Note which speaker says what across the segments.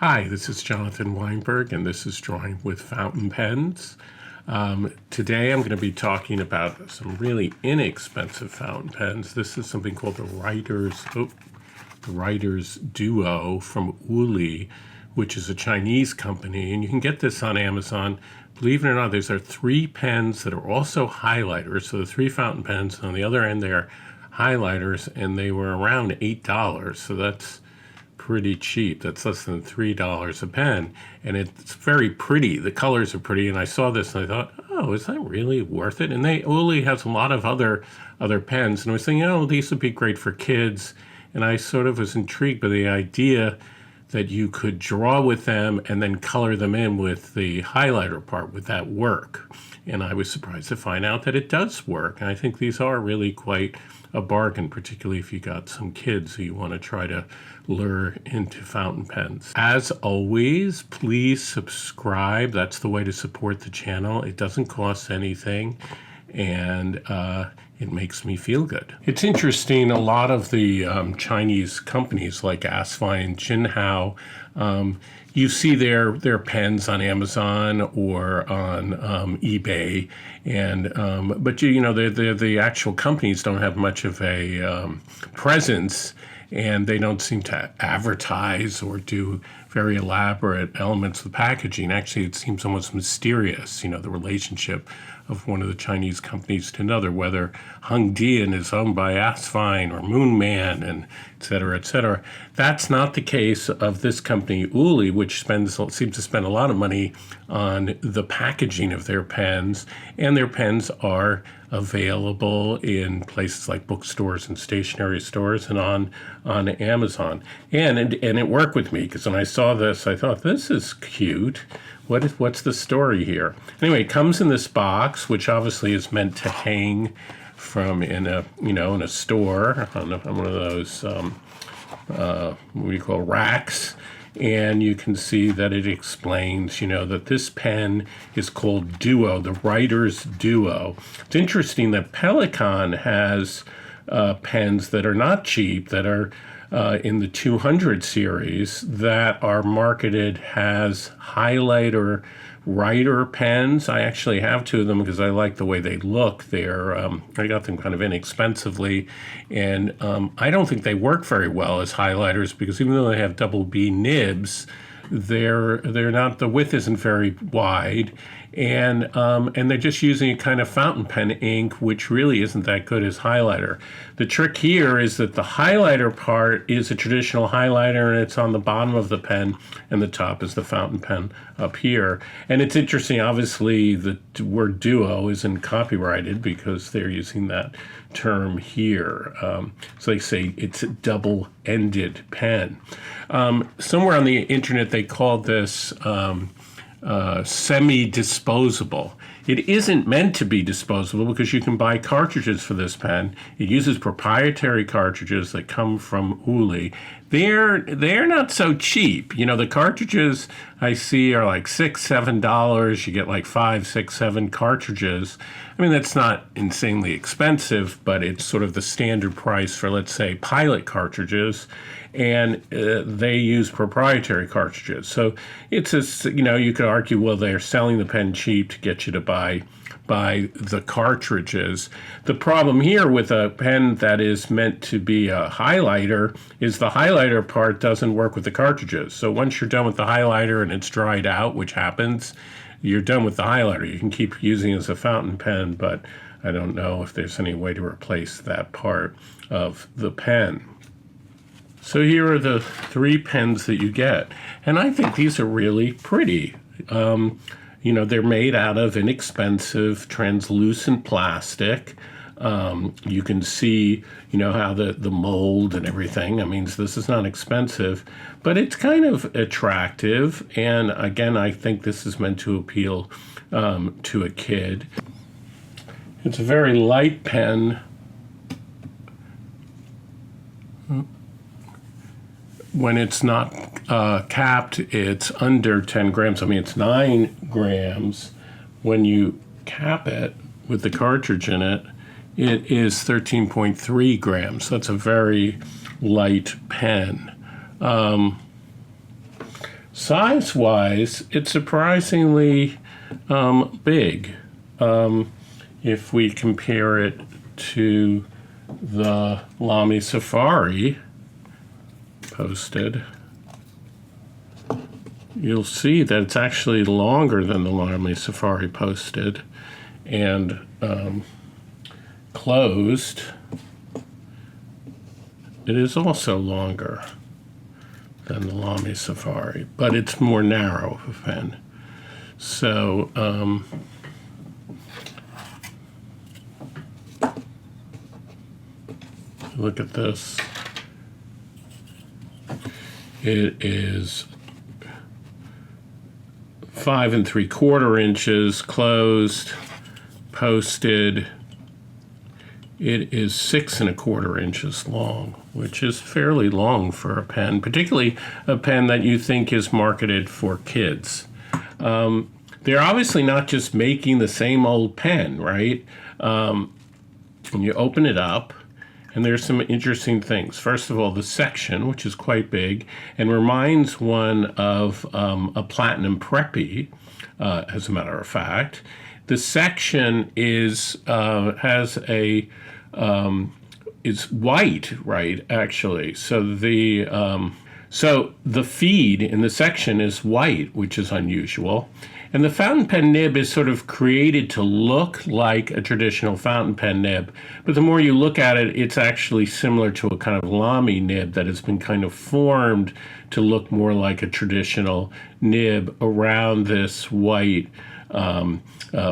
Speaker 1: Hi, this is Jonathan Weinberg, and this is Drawing with Fountain Pens. Today I'm going to be talking about some really inexpensive fountain pens. This is something called the Writer's Duo from Ooly, which is a Chinese company, and you can get this on Amazon. Believe it or not, these are three pens that are also highlighters. So the three fountain pens, and on the other end they are highlighters, and they were around $8. So that's pretty cheap. That's less than $3 a pen, and it's very pretty. The colors are pretty, and I saw this and I thought, oh, is that really worth it? And Ooly has a lot of other pens, and I was thinking, oh, these would be great for kids. And I sort of was intrigued by the idea that you could draw with them and then color them in with the highlighter part. Would that work? And I was surprised to find out that it does work. And I think these are really quite a bargain, particularly if you got some kids who you want to try to lure into fountain pens. As always, please subscribe. That's the way to support the channel. It doesn't cost anything, and it makes me feel good. It's interesting, a lot of the Chinese companies like Asfine, Jinhao, you see their pens on Amazon or on eBay, and but you know the actual companies don't have much of a presence, and they don't seem to advertise or do very elaborate elements of the packaging. Actually, it seems almost mysterious, you know, the relationship of one of the Chinese companies to another, whether Hongdian is owned by Asfine or Moonman, and et cetera, et cetera. That's not the case of this company, Ooly, which seems to spend a lot of money on the packaging of their pens, and their pens are available in places like bookstores and stationery stores and on Amazon. And it worked with me, because when I saw this, I thought, this is cute. What's the story here? Anyway, it comes in this box, which obviously is meant to hang from in a store on one of those what do you call racks. And you can see that it explains, that this pen is called Duo, the Writer's Duo. It's interesting that Pelikan has pens that are not cheap, that are in the 200 series, that are marketed as highlighter writer pens. I actually have two of them because I like the way they look. I got them kind of inexpensively, and I don't think they work very well as highlighters, because even though they have double B nibs, they're not, the width isn't very wide, and they're just using a kind of fountain pen ink, which really isn't that good as highlighter. The trick here is that the highlighter part is a traditional highlighter, and it's on the bottom of the pen, and the top is the fountain pen up here. And it's interesting, obviously the word duo isn't copyrighted because they're using that term here. So they say it's a double-ended pen. Somewhere on the internet they called this semi-disposable. It isn't meant to be disposable, because you can buy cartridges for this pen. It uses proprietary cartridges that come from Ooly. They're not so cheap. The cartridges I see are like $6, $7. You get like 5, 6, 7 cartridges. I mean, that's not insanely expensive, but it's sort of the standard price for, let's say, Pilot cartridges, and they use proprietary cartridges. So it's you could argue, well, they're selling the pen cheap to get you to buy the cartridges. The problem here with a pen that is meant to be a highlighter is the highlighter part doesn't work with the cartridges. So once you're done with the highlighter and it's dried out, which happens, you're done with the highlighter. You can keep using it as a fountain pen, but I don't know if there's any way to replace that part of the pen. So here are the three pens that you get, and I think these are really pretty. They're made out of inexpensive translucent plastic. You can see, how the mold and everything. I mean, this is not expensive, but it's kind of attractive. And again, I think this is meant to appeal to a kid. It's a very light pen. When it's not capped, it's under 10 grams. I mean, it's 9 grams. When you cap it with the cartridge in it, it is 13.3 grams. That's a very light pen. Size-wise, it's surprisingly big. If we compare it to the Lamy Safari posted, you'll see that it's actually longer than the Lamy Safari posted, and closed, it is also longer than the Lamy Safari, but it's more narrow of a pen. So look at this. It is 5 3/4 inches closed, posted. It is 6 1/4 inches long, which is fairly long for a pen, particularly a pen that you think is marketed for kids. They're obviously not just making the same old pen, right? And you open it up, and there's some interesting things. First of all, the section, which is quite big, and reminds one of a Platinum Preppy, as a matter of fact. The section is is white, right? Actually, so the feed in the section is white, which is unusual. And the fountain pen nib is sort of created to look like a traditional fountain pen nib. But the more you look at it, it's actually similar to a kind of Lamy nib that has been kind of formed to look more like a traditional nib around this white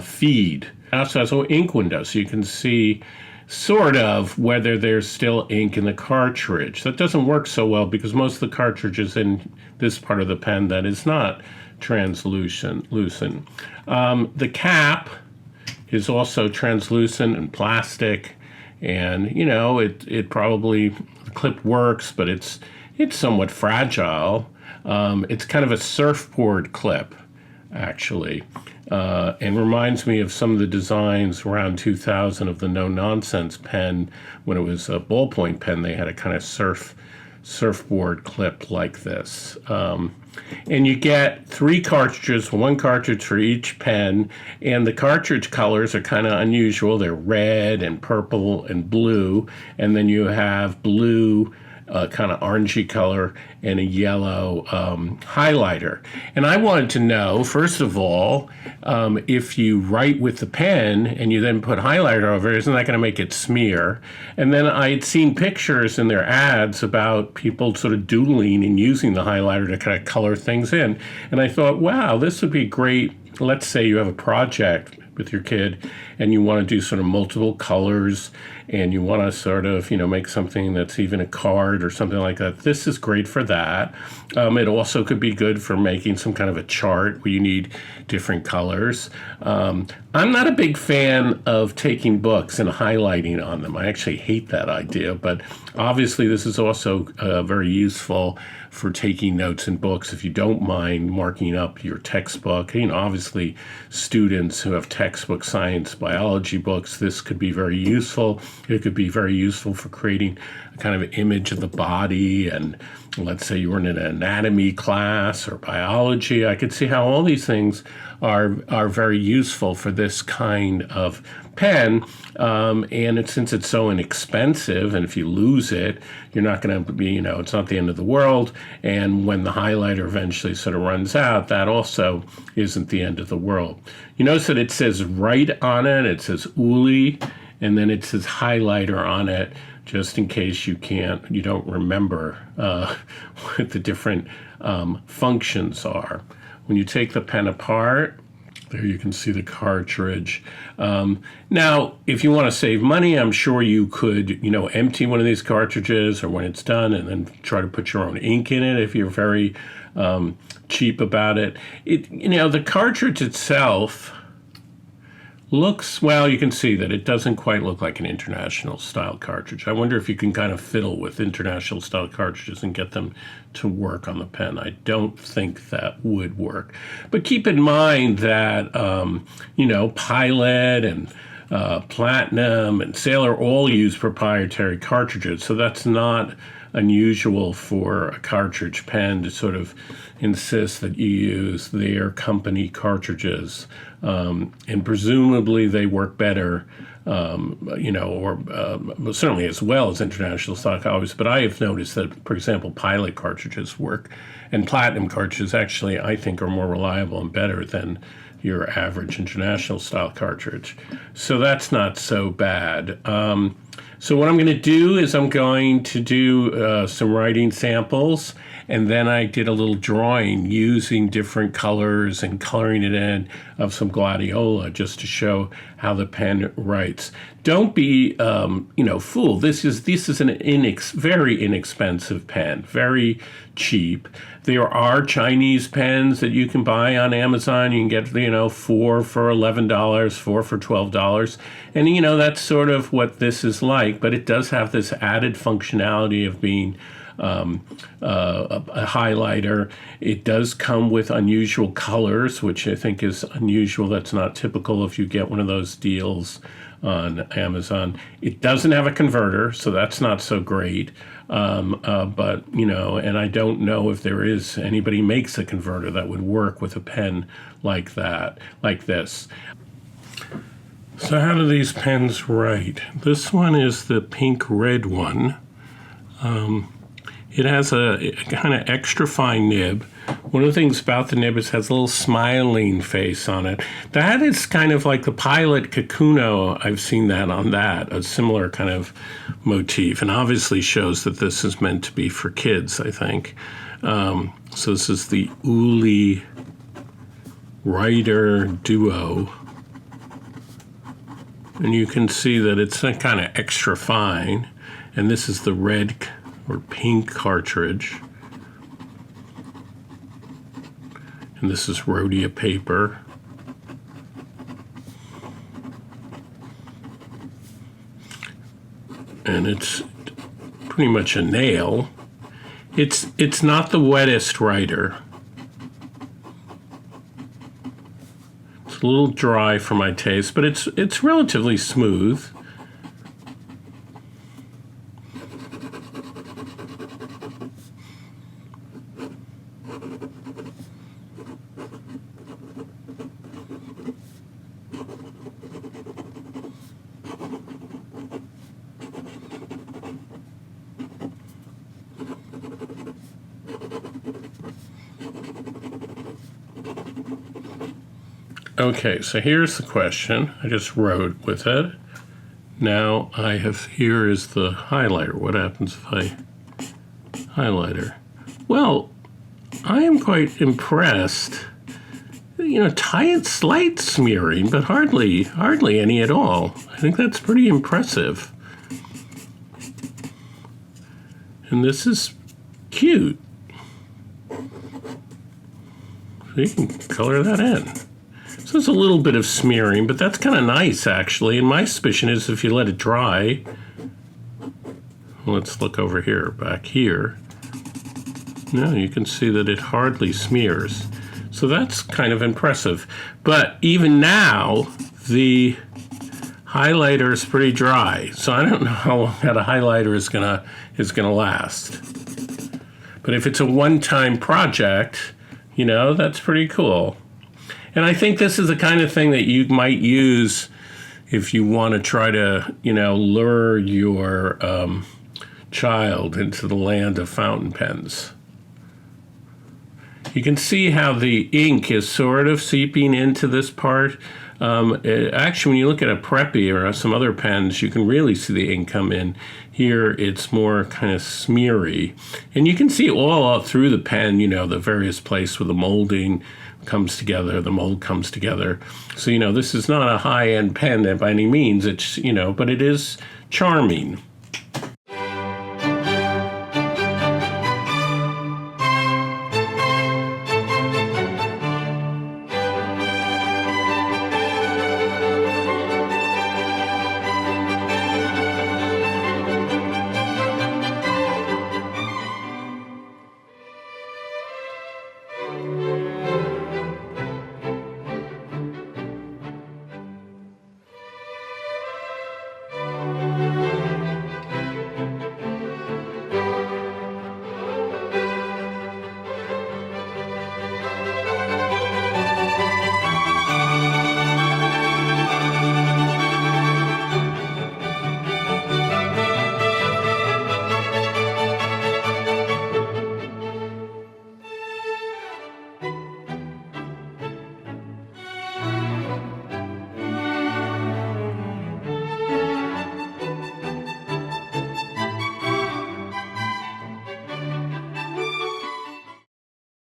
Speaker 1: feed. It also has an ink window, so you can see sort of whether there's still ink in the cartridge. That doesn't work so well because most of the cartridge is in this part of the pen that is not translucent. The cap is also translucent and plastic, and it probably, the clip works, but it's somewhat fragile. It's kind of a surfboard clip, actually, and reminds me of some of the designs around 2000 of the No Nonsense pen. When it was a ballpoint pen, they had a kind of surfboard clip like this. And you get 3 cartridges, 1 cartridge for each pen, and the cartridge colors are kind of unusual. They're red and purple and blue, and then you have blue, kind of orangey color, and a yellow highlighter. And I wanted to know, first of all, if you write with the pen and you then put highlighter over it, isn't that going to make it smear? And then I'd seen pictures in their ads about people sort of doodling and using the highlighter to kind of color things in. And I thought, wow, this would be great. Let's say you have a project with your kid and you want to do sort of multiple colors and you want to sort of, make something that's even a card or something like that. This is great for that. It also could be good for making some kind of a chart where you need different colors. I'm not a big fan of taking books and highlighting on them. I actually hate that idea, but obviously this is also very useful for taking notes in books if you don't mind marking up your textbook. Obviously students who have textbook science, biology books, this could be very useful. It could be very useful for creating a kind of image of the body, and let's say you were in an anatomy class or biology. I could see how all these things are very useful for this kind of pen, and since it's so inexpensive, and if you lose it, you're not going to be, it's not the end of the world, and when the highlighter eventually sort of runs out, that also isn't the end of the world. You notice that it says write on it says Ooly, and then it says highlighter on it, just in case you don't remember what the different functions are. When you take the pen apart, there you can see the cartridge. Now, if you want to save money, I'm sure you could, empty one of these cartridges or when it's done and then try to put your own ink in it if you're very cheap about it. The cartridge itself looks, well, you can see that it doesn't quite look like an international style cartridge. I wonder if you can kind of fiddle with international style cartridges and get them to work on the pen. I don't think that would work. But keep in mind that, Pilot and Platinum and Sailor all use proprietary cartridges. So that's not unusual for a cartridge pen to sort of insist that you use their company cartridges. And presumably they work better, or certainly as well as international stock copies. But I have noticed that, for example, Pilot cartridges work, and Platinum cartridges actually, I think, are more reliable and better than your average international style cartridge. So that's not so bad. So what I'm going to do is I'm going to do some writing samples, and then I did a little drawing using different colors and coloring it in of some gladiola just to show how the pen writes. Don't be, fooled. This is an very inexpensive pen, very cheap. There are Chinese pens that you can buy on Amazon. You can get, 4 for $11, 4 for $12. And, that's sort of what this is like. But it does have this added functionality of being a highlighter. It does come with unusual colors, which I think is unusual. That's not typical if you get one of those deals on Amazon. It doesn't have a converter, so that's not so great. But, and I don't know if there is anybody makes a converter that would work with a pen like that, like this. So how do these pens write? This one is the pink red one. It has a kind of extra fine nib. One of the things about the nib is it has a little smiling face on it. That is kind of like the Pilot Kakuno. I've seen that on that, a similar kind of motif, and obviously shows that this is meant to be for kids, I think. So this is the Ooly Duo. And you can see that it's kind of extra fine. And this is the red or pink cartridge. And this is rhodia paper. And it's pretty much a nail. It's not the wettest writer. It's a little dry for my taste, but it's relatively smooth. Okay, so here's the question. I just wrote with it. Now here is the highlighter. What happens if I highlighter? Well, I am quite impressed. Slight smearing, but hardly any at all. I think that's pretty impressive. And this is cute. So you can color that in. So there's a little bit of smearing, but that's kind of nice, actually. And my suspicion is if you let it dry, let's look over here, back here. No, you can see that it hardly smears. So that's kind of impressive. But even now, the highlighter is pretty dry. So I don't know how long that highlighter is gonna last. But if it's a one-time project, that's pretty cool. And I think this is the kind of thing that you might use if you want to try to, lure your child into the land of fountain pens. You can see how the ink is sort of seeping into this part. Actually, when you look at a Preppy or some other pens, you can really see the ink come in. Here, it's more kind of smeary. And you can see all out through the pen, the various places where the molding comes together, the mold comes together. So, this is not a high-end pen by any means. It's, but it is charming.